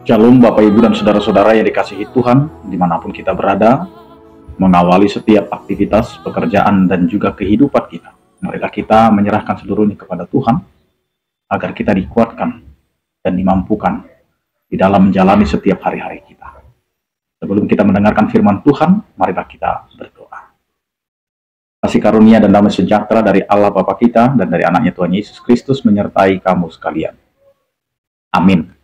Shalom Bapak Ibu dan Saudara-saudara yang dikasihi Tuhan, dimanapun kita berada, mengawali setiap aktivitas, pekerjaan, dan juga kehidupan kita. Marilah kita menyerahkan seluruhnya kepada Tuhan, agar kita dikuatkan dan dimampukan di dalam menjalani setiap hari-hari kita. Sebelum kita mendengarkan firman Tuhan, marilah kita berdoa. Kasih karunia dan damai sejahtera dari Allah Bapa kita dan dari anaknya Tuhan Yesus Kristus menyertai kamu sekalian. Amin.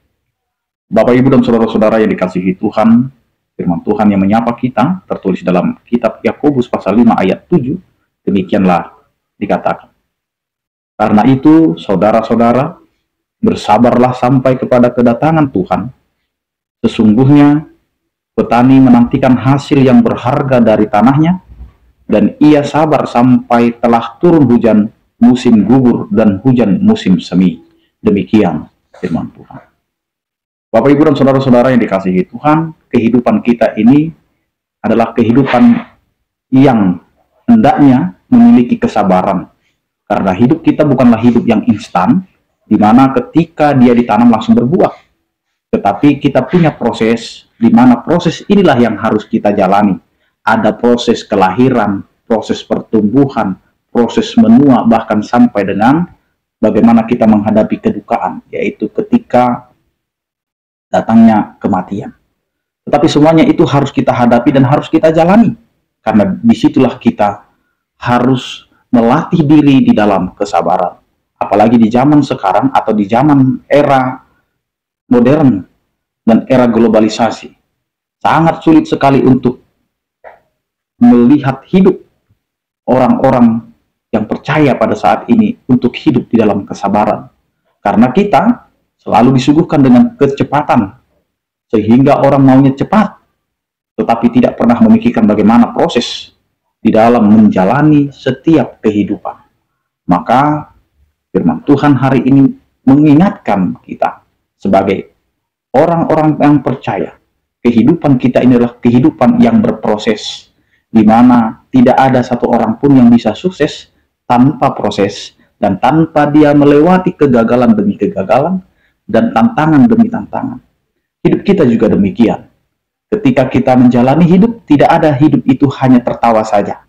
Bapak, Ibu, dan Saudara-saudara yang dikasihi Tuhan, firman Tuhan yang menyapa kita tertulis dalam kitab Yakobus pasal 5 ayat 7, demikianlah dikatakan. Karena itu, saudara-saudara, bersabarlah sampai kepada kedatangan Tuhan. Sesungguhnya, petani menantikan hasil yang berharga dari tanahnya, dan ia sabar sampai telah turun hujan musim gugur dan hujan musim semi. Demikian firman Tuhan. Bapak, Ibu, dan Saudara-saudara yang dikasihi Tuhan, kehidupan kita ini adalah kehidupan yang hendaknya memiliki kesabaran. Karena hidup kita bukanlah hidup yang instan, di mana ketika dia ditanam langsung berbuah. Tetapi kita punya proses, di mana proses inilah yang harus kita jalani. Ada proses kelahiran, proses pertumbuhan, proses menua, bahkan sampai dengan bagaimana kita menghadapi kedukaan, yaitu ketika datangnya kematian. Tetapi semuanya itu harus kita hadapi dan harus kita jalani. Karena disitulah kita harus melatih diri di dalam kesabaran. Apalagi di zaman sekarang atau di zaman era modern dan era globalisasi. Sangat sulit sekali untuk melihat hidup orang-orang yang percaya pada saat ini untuk hidup di dalam kesabaran. Karena kita selalu disuguhkan dengan kecepatan, sehingga orang maunya cepat, tetapi tidak pernah memikirkan bagaimana proses di dalam menjalani setiap kehidupan. Maka firman Tuhan hari ini mengingatkan kita sebagai orang-orang yang percaya, kehidupan kita ini adalah kehidupan yang berproses, di mana tidak ada satu orang pun yang bisa sukses tanpa proses, dan tanpa dia melewati kegagalan demi kegagalan, dan tantangan demi tantangan. Hidup kita juga demikian. Ketika kita menjalani hidup, tidak ada hidup itu hanya tertawa saja.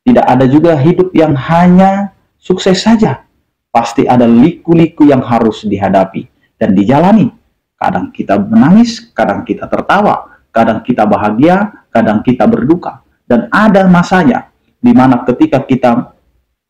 Tidak ada juga hidup yang hanya sukses saja. Pasti ada liku-liku yang harus dihadapi dan dijalani. Kadang kita menangis, kadang kita tertawa, kadang kita bahagia, kadang kita berduka. Dan ada masanya di mana ketika kita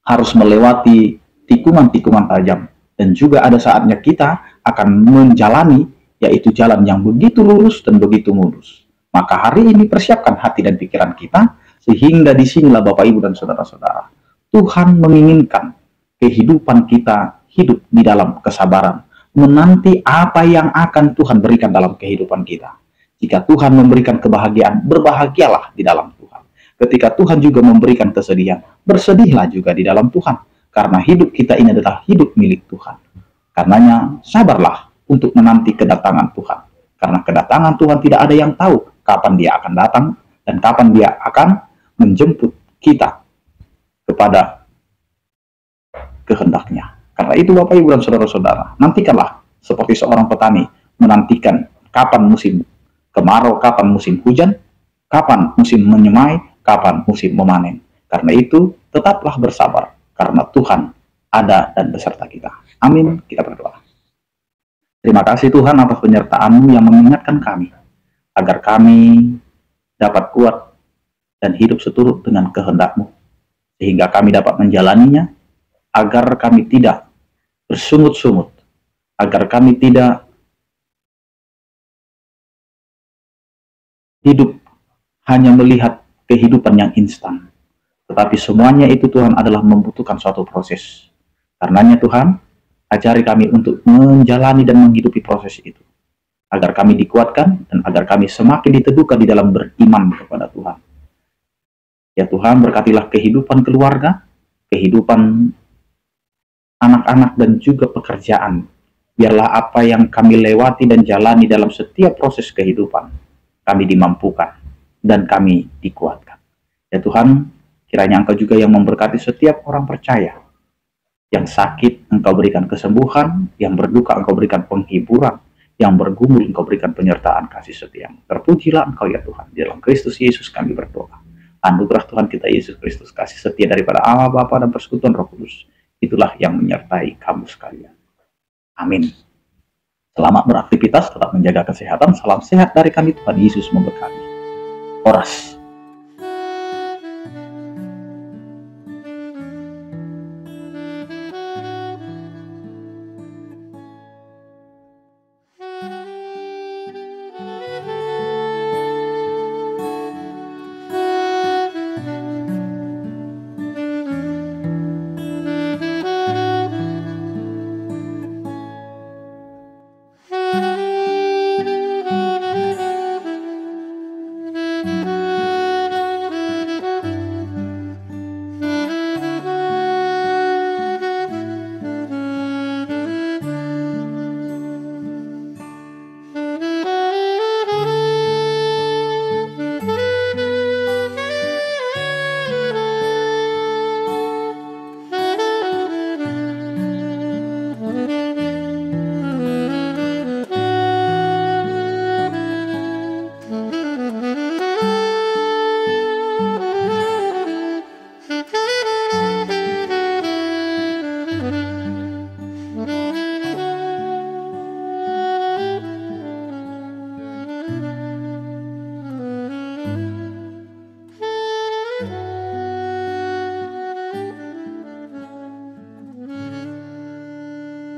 harus melewati tikungan-tikungan tajam. Dan juga ada saatnya kita akan menjalani, yaitu jalan yang begitu lurus dan begitu mulus. Maka hari ini persiapkan hati dan pikiran kita, sehingga disinilah Bapak, Ibu, dan Saudara-saudara, Tuhan menginginkan kehidupan kita hidup di dalam kesabaran, menanti apa yang akan Tuhan berikan dalam kehidupan kita. Jika Tuhan memberikan kebahagiaan, berbahagialah di dalam Tuhan. Ketika Tuhan juga memberikan kesedihan, bersedihlah juga di dalam Tuhan. Karena hidup kita ini adalah hidup milik Tuhan. Karenanya sabarlah untuk menanti kedatangan Tuhan. Karena kedatangan Tuhan tidak ada yang tahu kapan dia akan datang dan kapan dia akan menjemput kita kepada kehendaknya. Karena itu Bapak, Ibu, dan Saudara-saudara, nantikanlah seperti seorang petani menantikan kapan musim kemarau, kapan musim hujan, kapan musim menyemai, kapan musim memanen. Karena itu tetaplah bersabar. Karena Tuhan ada dan beserta kita. Amin. Kita berdoa. Terima kasih Tuhan atas penyertaan-Mu yang mengingatkan kami, agar kami dapat kuat dan hidup seturut dengan kehendak-Mu, sehingga kami dapat menjalaninya, agar kami tidak bersungut-sungut, agar kami tidak hidup hanya melihat kehidupan yang instan. Tetapi semuanya itu Tuhan adalah membutuhkan suatu proses. Karenanya Tuhan, ajari kami untuk menjalani dan menghidupi proses itu. Agar kami dikuatkan dan agar kami semakin diteguhkan di dalam beriman kepada Tuhan. Ya Tuhan, berkatilah kehidupan keluarga, kehidupan anak-anak dan juga pekerjaan. Biarlah apa yang kami lewati dan jalani dalam setiap proses kehidupan, kami dimampukan dan kami dikuatkan. Ya Tuhan, kiranya Engkau juga yang memberkati setiap orang percaya. Yang sakit Engkau berikan kesembuhan, yang berduka Engkau berikan penghiburan, yang bergumul Engkau berikan penyertaan kasih setia. Terpujilah Engkau ya Tuhan. Di dalam Kristus Yesus kami berdoa. Anugerah Tuhan kita Yesus Kristus, kasih setia daripada Allah Bapa dan persekutuan Roh Kudus, itulah yang menyertai kamu sekalian. Amin. Selamat beraktivitas, tetap menjaga kesehatan. Salam sehat dari kami, Tuhan Yesus memberkati. Horas.